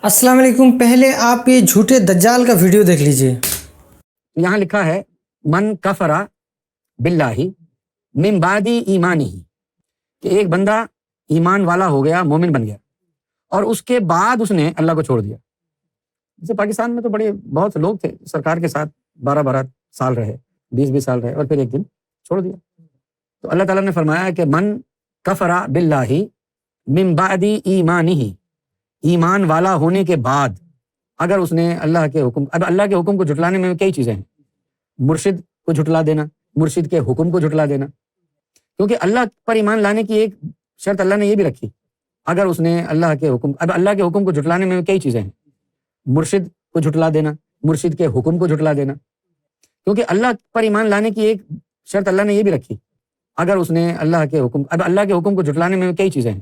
السلام علیکم. پہلے آپ یہ جھوٹے دجال کا ویڈیو دیکھ لیجئے. یہاں لکھا ہے من کفر باللہ من بعد ایمانہ، کہ ایک بندہ ایمان والا ہو گیا، مومن بن گیا، اور اس کے بعد اس نے اللہ کو چھوڑ دیا. جیسے پاکستان میں تو بہت سے لوگ تھے سرکار کے ساتھ 12 سال رہے، 20 سال رہے، اور پھر ایک دن چھوڑ دیا. تو اللہ تعالیٰ نے فرمایا کہ من کفر باللہ من بعد ایمانہ، ایمان والا ہونے کے بعد اگر اس نے اللہ کے حکم، اب اللہ کے حکم کو جھٹلانے میں کئی چیزیں ہیں. مرشد کو جھٹلا دینا، مرشد کے حکم کو جھٹلا دینا، کیونکہ اللہ پر ایمان لانے کی ایک شرط اللہ نے یہ بھی رکھی. اگر اس نے اللہ کے حکم، اب اللہ کے حکم کو جھٹلانے میں کئی چیزیں ہیں. مرشد کو جھٹلا دینا، مرشد کے حکم کو جھٹلا دینا، کیونکہ اللہ پر ایمان لانے کی ایک شرط اللہ نے یہ بھی رکھی. اگر اس نے اللہ کے حکم، اب اللہ کے حکم کو جھٹلانے میں کئی چیزیں ہیں.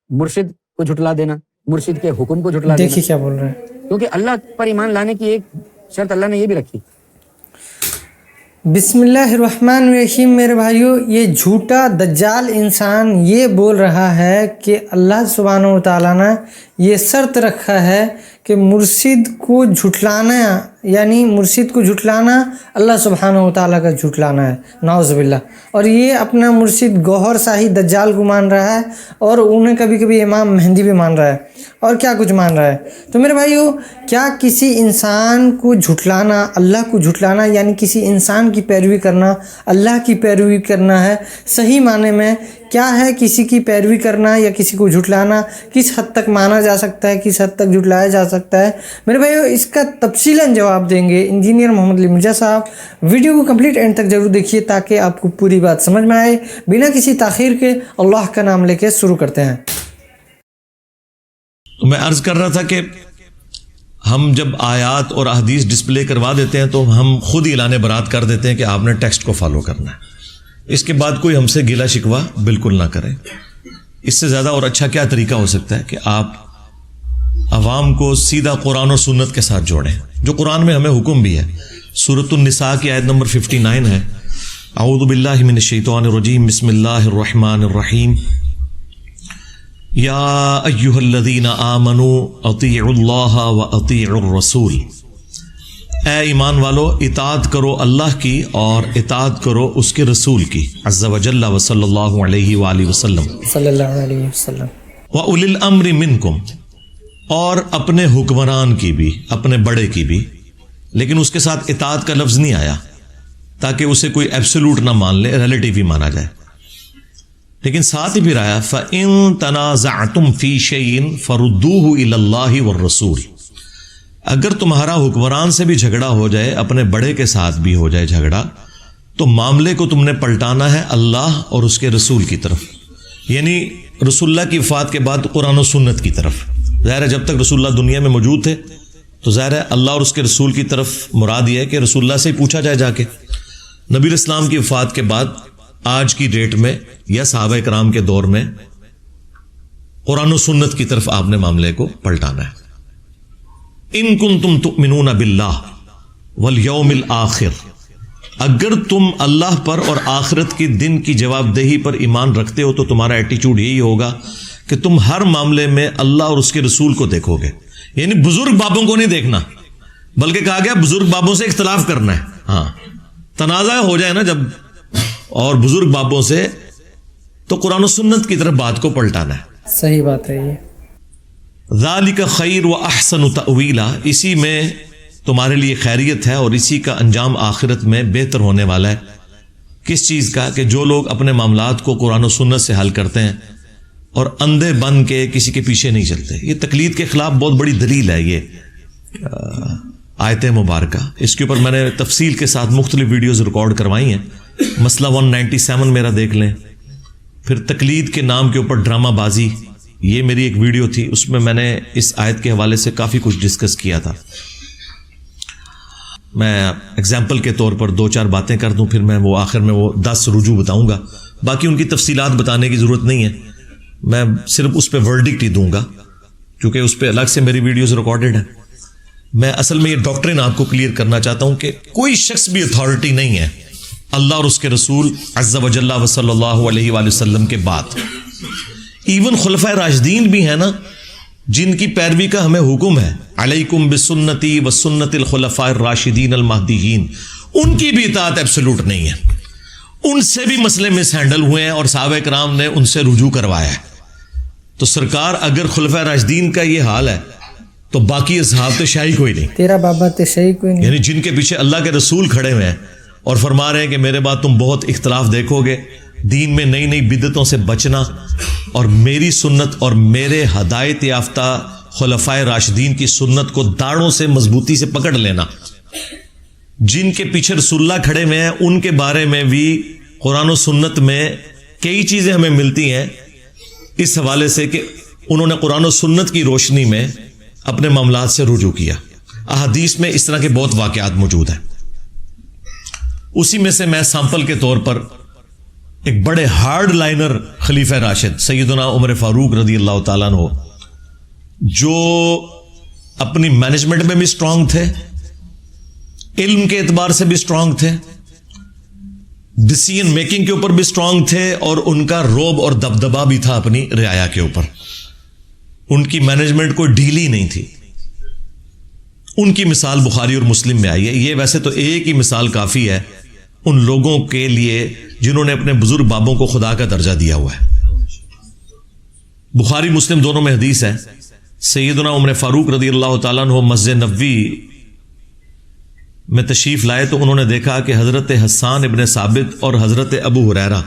مرشد کو جھٹلا دینا، مرشد کے حکم کو جھٹلا دینا. دیکھیے کیا بول رہے ہیں. کیونکہ اللہ پر ایمان لانے کی ایک شرط اللہ نے یہ بھی رکھی. بسم اللہ الرحمن الرحیم. میرے بھائیو، یہ جھوٹا دجال انسان یہ بول رہا ہے کہ اللہ سبحانہ و تعالیٰ نے یہ شرط رکھا ہے کہ مرشد کو جھٹلانا، یعنی مرشد کو جھٹلانا اللہ سبحانہ و تعالیٰ کا جھٹلانا ہے، نعوذ باللہ. اور یہ اپنا مرشد گوہر شاہی دجال کو مان رہا ہے، اور انہیں کبھی کبھی امام مہدی بھی مان رہا ہے، اور کیا کچھ مان رہا ہے. تو میرے بھائیو، کیا کسی انسان کو جھٹلانا، اللہ کو جھٹلانا، یعنی کسی انسان کی پیروی کرنا اللہ کی پیروی کرنا ہے؟ صحیح معنی میں کیا ہے کسی کی پیروی کرنا یا کسی کو جھٹلانا؟ کس حد تک مانا جا سکتا ہے، کس حد تک جھٹلایا جا سکتا ہے؟ میرے بھائیو، اس کا تفصیلاً جواب دیں گے انجینئر محمد علی مرزا صاحب. ویڈیو کو کمپلیٹ اینڈ تک ضرور دیکھیے تاکہ آپ کو پوری بات سمجھ میں آئے. بنا کسی تاخیر کے اللہ کا نام لے کے شروع کرتے ہیں. تو میں عرض کر رہا تھا کہ ہم جب آیات اور احادیث ڈسپلے کروا دیتے ہیں تو ہم خود ہی اعلان برات کر دیتے ہیں کہ آپ نے ٹیکسٹ کو فالو کرنا ہے. اس کے بعد کوئی ہم سے گیلا شکوہ بالکل نہ کریں. اس سے زیادہ اور اچھا کیا طریقہ ہو سکتا ہے کہ آپ عوام کو سیدھا قرآن و سنت کے ساتھ جوڑیں، جو قرآن میں ہمیں حکم بھی ہے. سورۃ النساء کی آیت نمبر 59 ہے، اعوذ باللہ من الشیطان الرجیم، بسم اللہ الرحمن الرحیم، یا ایھا الذین آمنوا اطیعوا اللہ واطیعوا الرسول. اے ایمان والو، اطاعت کرو اللہ کی اور اطاعت کرو اس کے رسول کی، عز وجل و صلی اللہ علیہ وآلہ وسلم، صلی اللہ علیہ وسلم. وَأُولِي الْأَمْرِ مِنْكُمْ، اور اپنے حکمران کی بھی، اپنے بڑے کی بھی. لیکن اس کے ساتھ اطاعت کا لفظ نہیں آیا تاکہ اسے کوئی ایبسولوٹ نہ مان لے، ریلیٹیو ہی مانا جائے. لیکن ساتھ ہی پھر آیا فَإِن تَنَازَعْتُمْ فِي شَيْءٍ فَرُدُّوهُ إِلَى اللَّهِ وَالرَّسُولِ. اگر تمہارا حکمران سے بھی جھگڑا ہو جائے، اپنے بڑے کے ساتھ بھی ہو جائے جھگڑا، تو معاملے کو تم نے پلٹانا ہے اللہ اور اس کے رسول کی طرف، یعنی رسول اللہ کی وفات کے بعد قرآن و سنت کی طرف. ظاہر ہے جب تک رسول اللہ دنیا میں موجود تھے تو ظاہر ہے اللہ اور اس کے رسول کی طرف مراد یہ ہے کہ رسول اللہ سے ہی پوچھا جائے جا کے. نبی اسلام کی وفات کے بعد آج کی ڈیٹ میں یا صحابہ کرام کے دور میں قرآن و سنت کی طرف آپ نے معاملے کو پلٹانا ہے. ان کنتم تؤمنون باللہ والیوم الآخر، اگر تم اللہ پر اور آخرت کے دن کی جواب دہی پر ایمان رکھتے ہو تو تمہارا ایٹیچیوڈ یہی ہوگا کہ تم ہر معاملے میں اللہ اور اس کے رسول کو دیکھو گے. یعنی بزرگ بابوں کو نہیں دیکھنا، بلکہ کہا گیا بزرگ بابوں سے اختلاف کرنا ہے. ہاں، تنازع ہو جائے نا جب اور بزرگ بابوں سے، تو قرآن و سنت کی طرف بات کو پلٹانا ہے. صحیح بات ہے یہ. ذالک خیر و احسن تأویلا، اسی میں تمہارے لیے خیریت ہے اور اسی کا انجام آخرت میں بہتر ہونے والا ہے. کس چیز کا؟ کہ جو لوگ اپنے معاملات کو قرآن و سنت سے حل کرتے ہیں اور اندھے بن کے کسی کے پیچھے نہیں چلتے. یہ تقلید کے خلاف بہت بڑی دلیل ہے یہ آیت مبارکہ. اس کے اوپر میں نے تفصیل کے ساتھ مختلف ویڈیوز ریکارڈ کروائی ہیں. مسئلہ 197 میرا دیکھ لیں. پھر تقلید کے نام کے اوپر ڈرامہ بازی، یہ میری ایک ویڈیو تھی، اس میں نے اس آیت کے حوالے سے کافی کچھ ڈسکس کیا تھا. میں ایگزامپل کے طور پر 2-4 باتیں کر دوں، پھر میں وہ آخر میں وہ 10 رجوع بتاؤں گا. باقی ان کی تفصیلات بتانے کی ضرورت نہیں ہے، میں صرف اس پہ ورڈکٹ ہی دوں گا کیونکہ اس پہ الگ سے میری ویڈیوز ریکارڈڈ ہیں. میں اصل میں یہ ڈاکٹرین آپ کو کلیئر کرنا چاہتا ہوں کہ کوئی شخص بھی اتھارٹی نہیں ہے اللہ اور اس کے رسول عز وجل و صلی اللہ علیہ وآلہ وسلم کے بعد. ایون خلفائے راشدین بھی ہیں نا، جن کی پیروی کا ہمیں حکم ہے، علیکم بسنتی و سنت الخلفاء الراشدین المہدیین، ان کی بھی اطاعت ایبسولوٹ نہیں ہے، ان سے بھی مسئلے مس ہینڈل ہوئے ہیں اور صحابہ کرام نے ان سے رجوع کروایا ہے۔ تو سرکار اگر خلفاء راشدین کا یہ حال ہے تو باقی اصحاب تو شاہی کوئی نہیں، تیرا بابا تو شہی کوئی نہیں، یعنی جن کے پیچھے اللہ کے رسول کھڑے ہوئے ہیں اور فرما رہے ہیں کہ میرے بعد تم بہت اختلاف دیکھو گے، دین میں نئی نئی بدعتوں سے بچنا اور میری سنت اور میرے ہدایت یافتہ خلفائے راشدین کی سنت کو داڑوں سے مضبوطی سے پکڑ لینا۔ جن کے پیچھے رسول اللہ کھڑے ہوئے ہیں ان کے بارے میں بھی قرآن و سنت میں کئی چیزیں ہمیں ملتی ہیں اس حوالے سے کہ انہوں نے قرآن و سنت کی روشنی میں اپنے معاملات سے رجوع کیا۔ احادیث میں اس طرح کے بہت واقعات موجود ہیں۔ اسی میں سے میں سیمپل کے طور پر ایک بڑے ہارڈ لائنر خلیفہ راشد سیدنا عمر فاروق رضی اللہ تعالیٰ عنہ، جو اپنی مینجمنٹ میں بھی اسٹرانگ تھے، علم کے اعتبار سے بھی اسٹرانگ تھے، ڈیسیژن میکنگ کے اوپر بھی اسٹرانگ تھے، اور ان کا روب اور دبدبا بھی تھا اپنی رعایا کے اوپر۔ ان کی مینجمنٹ کوئی ڈھیلی نہیں تھی۔ ان کی مثال بخاری اور مسلم میں آئی ہے۔ یہ ویسے تو ایک ہی مثال کافی ہے ان لوگوں کے لیے جنہوں نے اپنے بزرگ بابوں کو خدا کا درجہ دیا ہوا ہے۔ بخاری مسلم دونوں میں حدیث ہے، سیدنا عمر فاروق رضی اللہ تعالیٰ عنہ مسجد نبوی میں تشریف لائے تو انہوں نے دیکھا کہ حضرت حسان ابن ثابت اور حضرت ابو ہریرہ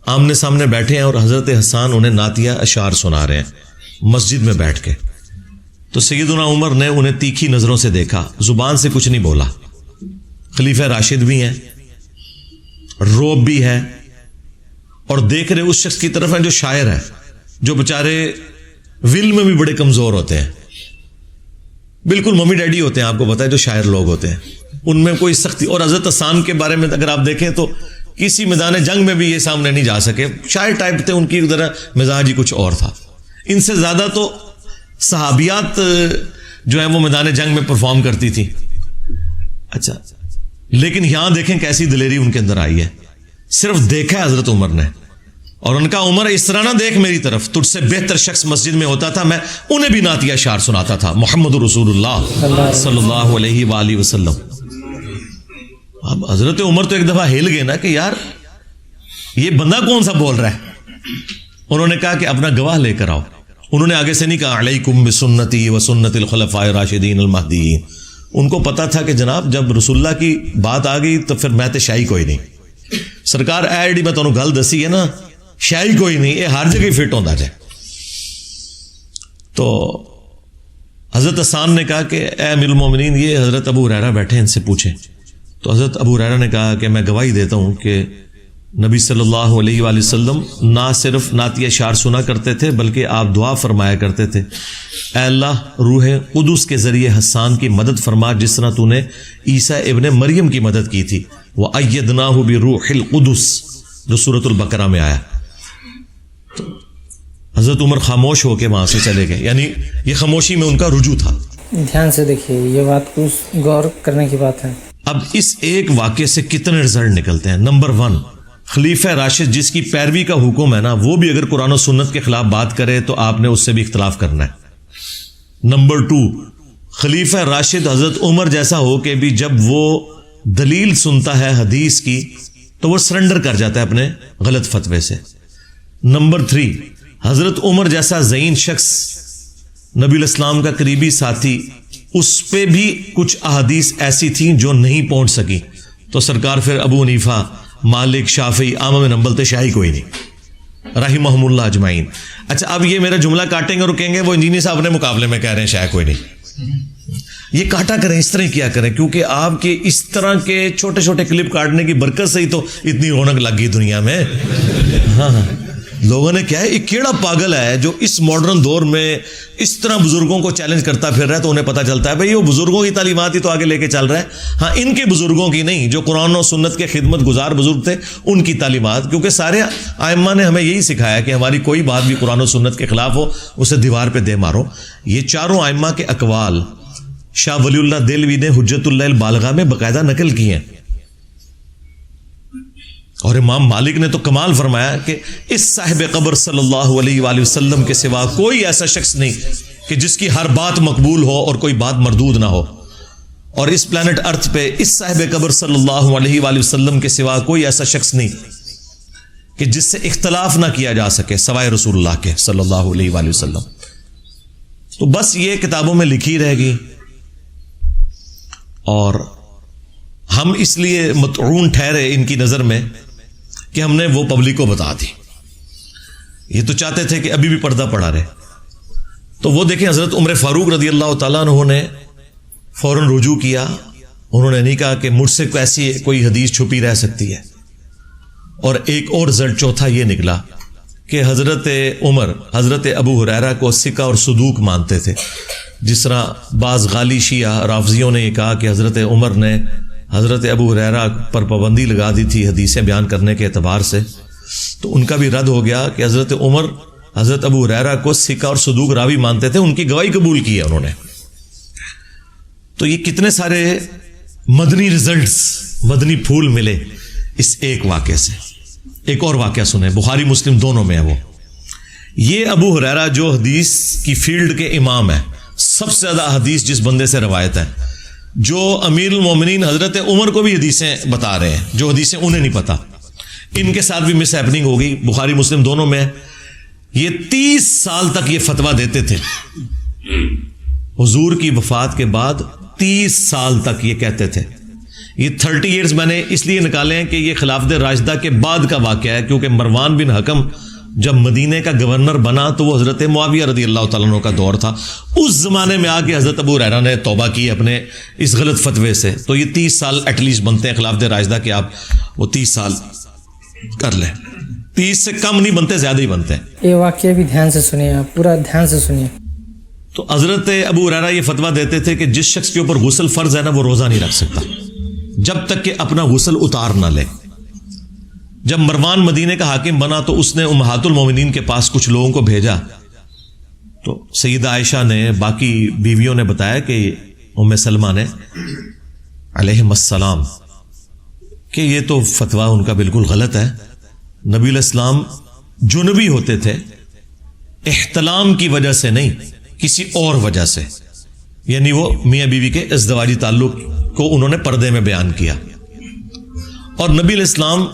آمنے سامنے بیٹھے ہیں، اور حضرت حسان انہیں نعتیہ اشعار سنا رہے ہیں مسجد میں بیٹھ کے۔ تو سیدنا عمر نے انہیں تیکھی نظروں سے دیکھا، زبان سے کچھ نہیں بولا۔ خلیفہ راشد بھی ہیں، روب بھی ہے، اور دیکھ رہے اس شخص کی طرف ہیں جو شاعر ہے، جو بےچارے ول میں بھی بڑے کمزور ہوتے ہیں، بالکل ممی ڈیڈی ہوتے ہیں، آپ کو پتا ہے جو شاعر لوگ ہوتے ہیں ان میں کوئی سختی۔ اور حضرت حسان کے بارے میں اگر آپ دیکھیں تو کسی میدان جنگ میں بھی یہ سامنے نہیں جا سکے، شاعر ٹائپ تھے، ان کی ذرا مزاج ہی کچھ اور تھا۔ ان سے زیادہ تو صحابیات جو ہیں وہ میدان جنگ میں پرفارم کرتی تھی۔ اچھا، لیکن یہاں دیکھیں کیسی دلیری ان کے اندر آئی ہے، صرف دیکھا ہے حضرت عمر نے، اور ان کا عمر اس طرح نہ دیکھ میری طرف، تجھ سے بہتر شخص مسجد میں ہوتا تھا، میں انہیں بھی نعتیہ اشعار سناتا تھا، محمد رسول اللہ صلی اللہ علیہ وآلہ وسلم۔ اب حضرت عمر تو ایک دفعہ ہل گئے نا کہ یار یہ بندہ کون سا بول رہا ہے۔ انہوں نے کہا کہ اپنا گواہ لے کر آؤ۔ انہوں نے آگے سے نہیں کہا علیکم بسنتی و سنت الخلفاء الراشدین المہدیین۔ ان کو پتا تھا کہ جناب جب رسول اللہ کی بات آ گئی تو پھر میں تے شاہی کوئی نہیں، سرکار ایڈی میں تمہیں گل دسی ہے نا، شاہی کوئی نہیں، یہ ہر جگہ فٹ ہوتا جائے۔ تو حضرت حسان نے کہا کہ اے امیر المومنین، یہ حضرت ابو ہریرہ بیٹھے، ان سے پوچھیں۔ تو حضرت ابو ہریرہ نے کہا کہ میں گواہی دیتا ہوں کہ نبی صلی اللہ علیہ وآلہ وسلم نہ صرف نعتیہ اشعار سنا کرتے تھے بلکہ آپ دعا فرمایا کرتے تھے، اے اللہ روح قدس کے ذریعے حسان کی مدد فرما جس طرح تو نے عیسیٰ ابن مریم کی مدد کی تھی، وَأَيَّدْنَاهُ بِرُوحِ الْقُدُسِ، جو سورۃ البقرہ میں آیا۔ تو حضرت عمر خاموش ہو کے وہاں سے چلے گئے، یعنی یہ خاموشی میں ان کا رجوع تھا۔ دھیان سے دیکھیے، یہ بات کو غور کرنے کی بات ہے۔ اب اس ایک واقعے سے کتنے رزلٹ نکلتے ہیں؟ نمبر 1، خلیفہ راشد جس کی پیروی کا حکم ہے نا، وہ بھی اگر قرآن و سنت کے خلاف بات کرے تو آپ نے اس سے بھی اختلاف کرنا ہے۔ نمبر 2، خلیفہ راشد حضرت عمر جیسا ہو کہ بھی جب وہ دلیل سنتا ہے حدیث کی تو وہ سرنڈر کر جاتا ہے اپنے غلط فتوے سے۔ نمبر 3، حضرت عمر جیسا ذہین شخص، نبی الاسلام کا قریبی ساتھی، اس پہ بھی کچھ احادیث ایسی تھیں جو نہیں پہنچ سکی، تو سرکار پھر ابو حنیفہ، مالک، شافعی، احمد بن حنبل تے شاہی کوئی نہیں، رحمہم اللہ اجمعین۔ اچھا، اب یہ میرا جملہ کاٹیں گے اور کہیں گے وہ انجینئر صاحب نے مقابلے میں کہہ رہے ہیں شاہی کوئی نہیں۔ یہ کاٹا کریں، اس طرح کیا کریں، کیونکہ آپ کے اس طرح کے چھوٹے چھوٹے کلپ کاٹنے کی برکت سے ہی تو اتنی رونق لگ گئی دنیا میں۔ ہاں، لوگوں نے کیا ہے، یہ کیڑا پاگل ہے جو اس ماڈرن دور میں اس طرح بزرگوں کو چیلنج کرتا پھر رہا ہے، تو انہیں پتہ چلتا ہے بھئی وہ بزرگوں کی تعلیمات ہی تو آگے لے کے چل رہا ہے۔ ہاں، ان کے بزرگوں کی نہیں، جو قرآن و سنت کے خدمت گزار بزرگ تھے ان کی تعلیمات، کیونکہ سارے ائمہ نے ہمیں یہی سکھایا کہ ہماری کوئی بات بھی قرآن و سنت کے خلاف ہو اسے دیوار پہ دے مارو۔ یہ چاروں ائمہ کے اقوال شاہ ولی اللہ دہلوی نے حجت اللہ البالغہ میں باقاعدہ نقل کی ہیں، اور امام مالک نے تو کمال فرمایا کہ اس صاحب قبر صلی اللہ علیہ وآلہ وسلم کے سوا کوئی ایسا شخص نہیں کہ جس کی ہر بات مقبول ہو اور کوئی بات مردود نہ ہو، اور اس پلانٹ ارتھ پہ اس صاحب قبر صلی اللہ علیہ وآلہ وسلم کے سوا کوئی ایسا شخص نہیں کہ جس سے اختلاف نہ کیا جا سکے سوائے رسول اللہ کے صلی اللہ علیہ وآلہ وسلم. تو بس یہ کتابوں میں لکھی رہے گی، اور ہم اس لیے مطعون ٹھہرے ان کی نظر میں کہ ہم نے وہ پبلک کو بتا دی. یہ تو چاہتے تھے کہ ابھی بھی پردہ پڑا رہے. تو وہ دیکھیں حضرت عمر فاروق رضی اللہ تعالیٰ عنہ نے فوراً رجوع کیا. انہوں نے نہیں کہا کہ مجھ سے ایسی کوئی حدیث چھپی رہ سکتی ہے. اور ایک اور رزلٹ چوتھا یہ نکلا کہ حضرت عمر حضرت ابو ہریرہ کو ثقہ اور صدوق مانتے تھے. جس طرح بعض غالی شیعہ رافضیوں نے یہ کہا کہ حضرت عمر نے حضرت ابو ہریرہ پر پابندی لگا دی تھی حدیثیں بیان کرنے کے اعتبار سے، تو ان کا بھی رد ہو گیا کہ حضرت عمر حضرت ابو ہریرہ کو ثقہ اور صدوق راوی مانتے تھے، ان کی گواہی قبول کی ہے انہوں نے. تو یہ کتنے سارے مدنی ریزلٹس، مدنی پھول ملے اس ایک واقعے سے. ایک اور واقعہ سنیں، بخاری مسلم دونوں میں ہے وہ. یہ ابو ہریرہ جو حدیث کی فیلڈ کے امام ہے، سب سے زیادہ حدیث جس بندے سے روایت ہے، جو امیر المومنین حضرت عمر کو بھی حدیثیں بتا رہے ہیں جو حدیثیں انہیں نہیں پتا. ان کے ساتھ بھی مس ہیپننگ ہو گئی، بخاری مسلم دونوں میں. یہ 30 سال تک یہ فتویٰ دیتے تھے، حضور کی وفات کے بعد 30 سال تک یہ کہتے تھے. یہ 30 ایئرز میں نے اس لیے نکالے ہیں کہ یہ خلافت راشدہ کے بعد کا واقعہ ہے، کیونکہ مروان بن حکم جب مدینے کا گورنر بنا تو وہ حضرت معاویہ رضی اللہ تعالیٰ عنہ کا دور تھا. اس زمانے میں آ کے حضرت ابو ہریرہ نے توبہ کی اپنے اس غلط فتوے سے. تو یہ 30 سال ایٹ لیسٹ بنتے ہیں خلافت راشدہ کے، آپ وہ 30 سال کر لیں. 30 سے کم نہیں بنتے، زیادہ ہی بنتے ہیں. یہ واقعہ بھی دھیان سے سنیے، آپ پورا دھیان سے سنیے. تو حضرت ابو ہریرہ یہ فتویٰ دیتے تھے کہ جس شخص کے اوپر غسل فرض ہے نا، وہ روزہ نہیں رکھ سکتا جب تک کہ اپنا غسل اتار نہ لے. جب مروان مدینے کا حاکم بنا تو اس نے امہات المومنین کے پاس کچھ لوگوں کو بھیجا. تو سیدہ عائشہ نے، باقی بیویوں نے بتایا کہ ام سلمہ نے علیہم السلام کہ یہ تو فتویٰ ان کا بالکل غلط ہے. نبی علیہ السلام جنبی ہوتے تھے، احتلام کی وجہ سے نہیں، کسی اور وجہ سے. یعنی وہ میاں بیوی کے ازدواجی تعلق کو انہوں نے پردے میں بیان کیا. اور نبی علیہ السلام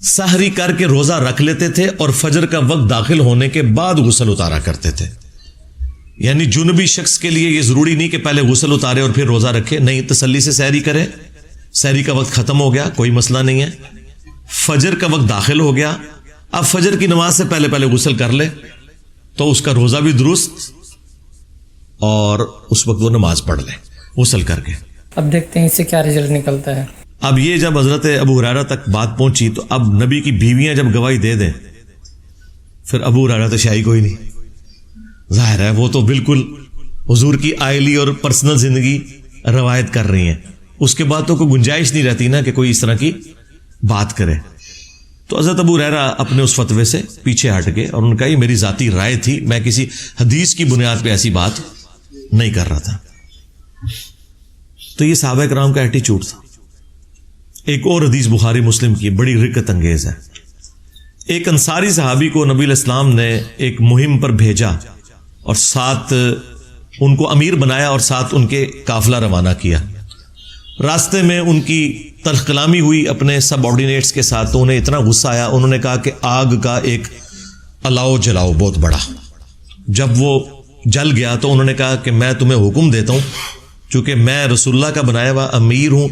سحری کر کے روزہ رکھ لیتے تھے اور فجر کا وقت داخل ہونے کے بعد غسل اتارا کرتے تھے. یعنی جنبی شخص کے لیے یہ ضروری نہیں کہ پہلے غسل اتارے اور پھر روزہ رکھے، نہیں، تسلی سے سحری کرے. سحری کا وقت ختم ہو گیا، کوئی مسئلہ نہیں ہے. فجر کا وقت داخل ہو گیا، اب فجر کی نماز سے پہلے غسل کر لے تو اس کا روزہ بھی درست، اور اس وقت وہ نماز پڑھ لے غسل کر کے. اب دیکھتے ہیں اس سے کیا رزلٹ نکلتا ہے. اب یہ جب حضرت ابو ہریرہ تک بات پہنچی تو اب نبی کی بیویاں جب گواہی دے دیں، پھر ابو ہریرہ تو شاہی کوئی نہیں، ظاہر ہے وہ تو بالکل حضور کی آئلی اور پرسنل زندگی روایت کر رہی ہیں. اس کے بعد تو کوئی گنجائش نہیں رہتی نا کہ کوئی اس طرح کی بات کرے. تو حضرت ابو ہریرہ اپنے اس فتوے سے پیچھے ہٹ گئے اور ان کا یہ میری ذاتی رائے تھی، میں کسی حدیث کی بنیاد پہ ایسی بات نہیں کر رہا تھا. تو یہ صحابہ کرام کا ایٹیچیوڈ تھا. ایک اور حدیث بخاری مسلم کی بڑی رکت انگیز ہے. ایک انصاری صحابی کو نبی علیہ السلام نے ایک مہم پر بھیجا اور ساتھ ان کو امیر بنایا اور ساتھ ان کے قافلہ روانہ کیا. راستے میں ان کی تلخ کلامی ہوئی اپنے سب آرڈینیٹس کے ساتھ، تو انہیں اتنا غصہ آیا، انہوں نے کہا کہ آگ کا ایک الاؤ جلاؤ بہت بڑا. جب وہ جل گیا تو انہوں نے کہا کہ میں تمہیں حکم دیتا ہوں، چونکہ میں رسول اللہ کا بنایا ہوا امیر ہوں،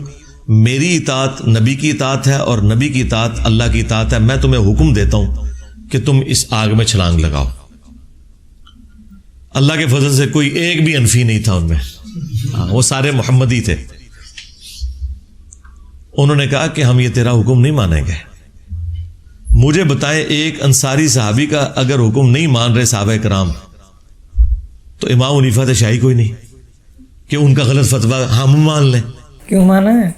میری اطاعت نبی کی اطاعت ہے اور نبی کی اطاعت اللہ کی اطاعت ہے، میں تمہیں حکم دیتا ہوں کہ تم اس آگ میں چھلانگ لگاؤ. اللہ کے فضل سے کوئی ایک بھی انفی نہیں تھا ان میں، وہ سارے محمدی تھے. انہوں نے کہا کہ ہم یہ تیرا حکم نہیں مانیں گے. مجھے بتائیں ایک انصاری صحابی کا اگر حکم نہیں مان رہے صحابہ کرام، تو امام حنیفہ تو شاہی کوئی نہیں کہ ان کا غلط فتویٰ ہم مان لیں. کیوں مانا ہے؟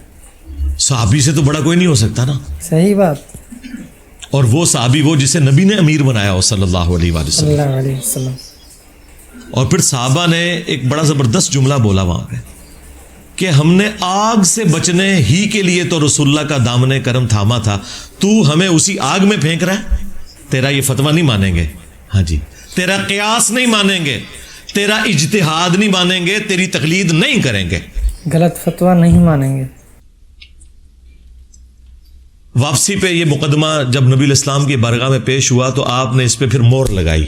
صحابی سے تو بڑا کوئی نہیں ہو سکتا نا. صحیح بات. اور وہ صحابی وہ جسے نبی نے امیر بنایا ہو صلی اللہ علیہ وسلم. اللہ علیہ وسلم. اور پھر صحابہ نے ایک بڑا زبردست جملہ بولا وہاں پہ کہ ہم نے آگ سے بچنے ہی کے لیے تو رسول اللہ کا دامن کرم تھاما تھا، تو ہمیں اسی آگ میں پھینک رہا ہے. تیرا یہ فتویٰ نہیں مانیں گے، ہاں جی، تیرا قیاس نہیں مانیں گے. تیرا اجتہاد نہیں مانیں گے، تیری تقلید نہیں کریں گے، غلط فتویٰ نہیں مانیں گے۔ واپسی پہ یہ مقدمہ جب نبی الاسلام کی بارگاہ میں پیش ہوا تو آپ نے اس پہ پھر مہر لگائی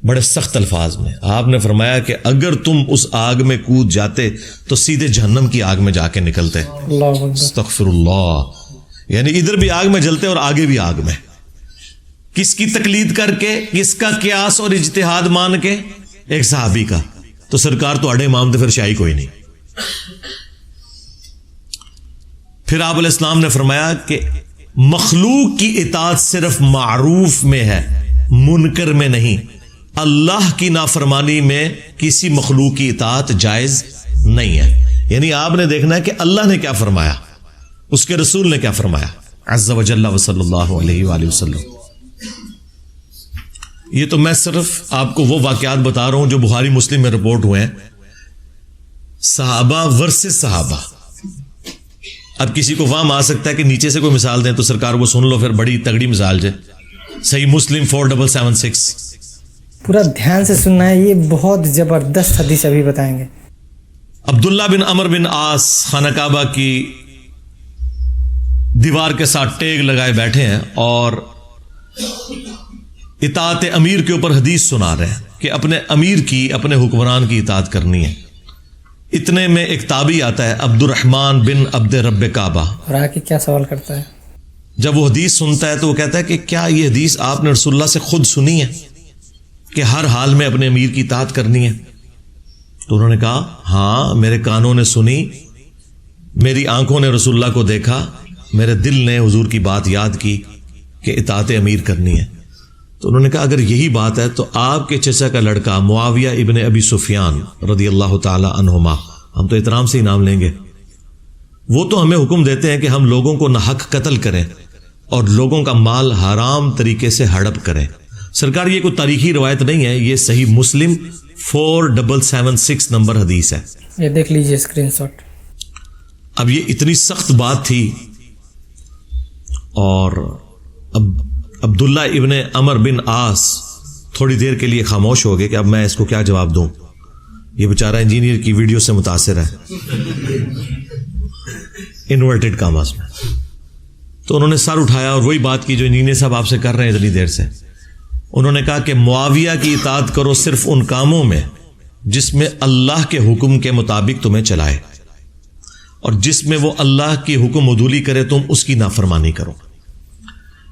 بڑے سخت الفاظ میں۔ آپ نے فرمایا کہ اگر تم اس آگ میں کود جاتے تو سیدھے جہنم کی آگ میں جا کے نکلتے۔ اللہ اکبر۔ استغفر اللہ، یعنی ادھر بھی آگ میں جلتے اور آگے بھی آگ میں۔ کس کی تقلید کر کے، کس کا قیاس اور اجتہاد مان کے؟ ایک صحابی کا۔ تو سرکار تو اڑے امام تھے، پھر شاہی کوئی نہیں۔ پھر آپ علیہ السلام نے فرمایا کہ مخلوق کی اطاعت صرف معروف میں ہے، منکر میں نہیں۔ اللہ کی نافرمانی میں کسی مخلوق کی اطاعت جائز نہیں ہے۔ یعنی آپ نے دیکھنا ہے کہ اللہ نے کیا فرمایا، اس کے رسول نے کیا فرمایا عز و جل و صلی اللہ علیہ وآلہ وسلم۔ یہ تو میں صرف آپ کو وہ واقعات بتا رہا ہوں جو بخاری مسلم میں رپورٹ ہوئے ہیں، صحابہ ورسز صحابہ۔ اب کسی کو وہاں آ سکتا ہے کہ نیچے سے کوئی مثال دیں تو سرکار وہ سن لو، پھر بڑی تگڑی مثال جائے۔ صحیح مسلم 4776۔ پورا دھیان سے سننا ہے، یہ بہت زبردست حدیث ابھی بتائیں گے۔ عبداللہ بن عمر بن عاص خانہ کعبہ کی دیوار کے ساتھ ٹیگ لگائے بیٹھے ہیں اور اطاعت امیر کے اوپر حدیث سنا رہے ہیں کہ اپنے امیر کی، اپنے حکمران کی اطاعت کرنی ہے۔ اتنے میں ایک تابعی آتا ہے عبد الرحمن بن عبد رب کعبہ، اور آ کے کیا سوال کرتا ہے؟ جب وہ حدیث سنتا ہے تو وہ کہتا ہے کہ کیا یہ حدیث آپ نے رسول اللہ سے خود سنی ہے کہ ہر حال میں اپنے امیر کی اطاعت کرنی ہے؟ تو انہوں نے کہا ہاں، میرے کانوں نے سنی، میری آنکھوں نے رسول اللہ کو دیکھا، میرے دل نے حضور کی بات یاد کی کہ اطاعت امیر کرنی ہے۔ تو انہوں نے کہا اگر یہی بات ہے تو آپ کے چچا کا لڑکا معاویہ ابن ابی سفیان رضی اللہ تعالی عنہما، ہم تو احترام سے ہی نام لیں گے، وہ تو ہمیں حکم دیتے ہیں کہ ہم لوگوں کو ناحق قتل کریں اور لوگوں کا مال حرام طریقے سے ہڑپ کریں۔ سرکار یہ کوئی تاریخی روایت نہیں ہے، یہ صحیح مسلم 4776 نمبر حدیث ہے۔ یہ دیکھ لیجئے اسکرین شاٹ۔ اب یہ اتنی سخت بات تھی اور اب عبداللہ ابن عمر بن عاص تھوڑی دیر کے لیے خاموش ہو گئے کہ اب میں اس کو کیا جواب دوں، یہ بیچارہ انجینئر کی ویڈیو سے متاثر ہے، انورٹڈ کاماز میں۔ تو انہوں نے سر اٹھایا اور وہی بات کی جو انجینئر صاحب آپ سے کر رہے ہیں اتنی دیر سے۔ انہوں نے کہا کہ معاویہ کی اطاعت کرو صرف ان کاموں میں جس میں اللہ کے حکم کے مطابق تمہیں چلائے، اور جس میں وہ اللہ کی حکم عدولی کرے تم اس کی نافرمانی کرو۔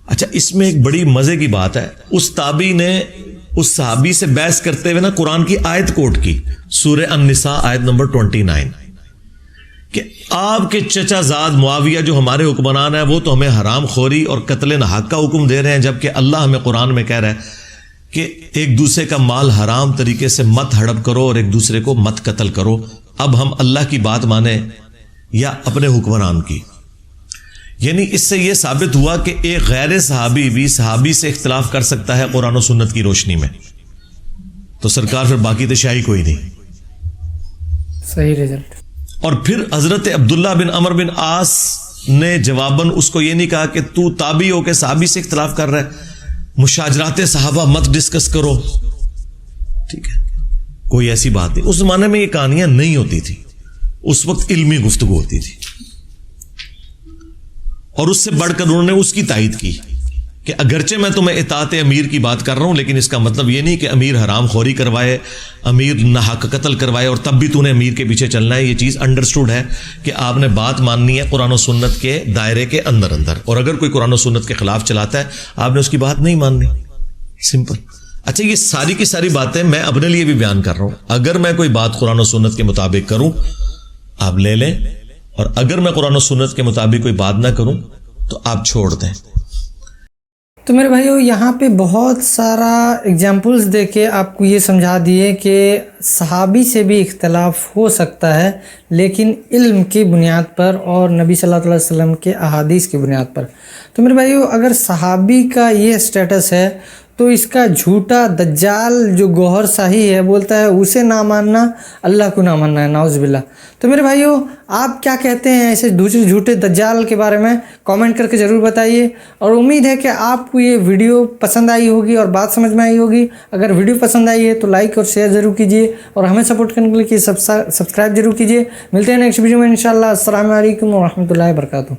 اچھا، اس میں ایک بڑی مزے کی بات ہے، اس تابعی نے اس صحابی سے بحث کرتے ہوئے نا قرآن کی آیت کوٹ کی، سورہ النساء آیت نمبر 29، کہ آپ کے چچا زاد معاویہ جو ہمارے حکمران ہیں وہ تو ہمیں حرام خوری اور قتل ناحق کا حکم دے رہے ہیں، جبکہ اللہ ہمیں قرآن میں کہہ رہا ہے کہ ایک دوسرے کا مال حرام طریقے سے مت ہڑپ کرو اور ایک دوسرے کو مت قتل کرو۔ اب ہم اللہ کی بات مانیں یا اپنے حکمران کی؟ یعنی اس سے یہ ثابت ہوا کہ ایک غیر صحابی بھی صحابی سے اختلاف کر سکتا ہے قرآن و سنت کی روشنی میں۔ تو سرکار پھر باقی تو شاہی کوئی نہیں۔ صحیح رزلٹ۔ اور پھر حضرت عبداللہ بن عمر بن عاص نے جواباً اس کو یہ نہیں کہا کہ تو تابعی ہو کے صحابی سے اختلاف کر رہا ہے، مشاجرات صحابہ مت ڈسکس کرو، ٹھیک ہے، کوئی ایسی بات نہیں۔ اس زمانے میں یہ کہانیاں نہیں ہوتی تھی، اس وقت علمی گفتگو ہوتی تھی، اور اس سے بڑھ کر انہوں نے اس کی تائید کی کہ اگرچہ میں تمہیں اطاعت امیر کی بات کر رہا ہوں لیکن اس کا مطلب یہ نہیں کہ امیر حرام خوری کروائے، امیر ناحق قتل کروائے اور تب بھی تو نے امیر کے پیچھے چلنا ہے۔ یہ چیز انڈرسٹوڈ ہے کہ آپ نے بات ماننی ہے قرآن و سنت کے دائرے کے اندر، اور اگر کوئی قرآن و سنت کے خلاف چلاتا ہے آپ نے اس کی بات نہیں ماننی، سمپل۔ اچھا، یہ ساری کی ساری باتیں میں اپنے لیے بھی بیان کر رہا ہوں، اگر میں کوئی بات قرآن و سنت کے مطابق کروں آپ لے لیں، اور اگر میں قرآن و سنت کے مطابق کوئی بات نہ کروں تو آپ چھوڑ دیں۔ تو میرے بھائیو، یہاں پہ بہت سارا اگزامپلز دے کے آپ کو یہ سمجھا دیے کہ صحابی سے بھی اختلاف ہو سکتا ہے، لیکن علم کی بنیاد پر اور نبی صلی اللہ علیہ وسلم کے احادیث کی بنیاد پر۔ تو میرے بھائیو، اگر صحابی کا یہ سٹیٹس ہے تو اس کا جھوٹا دجال جو گوہر شاہی ہے بولتا ہے اسے نہ ماننا اللہ کو نہ ماننا ہے، نعوذ باللہ۔ تو میرے بھائیوں آپ کیا کہتے ہیں ایسے دوسرے جھوٹے دجال کے بارے میں؟ کامنٹ کر کے ضرور بتائیے، اور امید ہے کہ آپ کو یہ ویڈیو پسند آئی ہوگی اور بات سمجھ میں آئی ہوگی۔ اگر ویڈیو پسند آئی ہے تو لائک اور شیئر ضرور کیجیے، اور ہمیں سپورٹ کرنے کے لیے سبسکرائب ضرور کیجیے۔ ملتے ہیں نیکسٹ ویڈیو میں انشاءاللہ۔ السلام علیکم ورحمۃ اللہ وبرکاتہ۔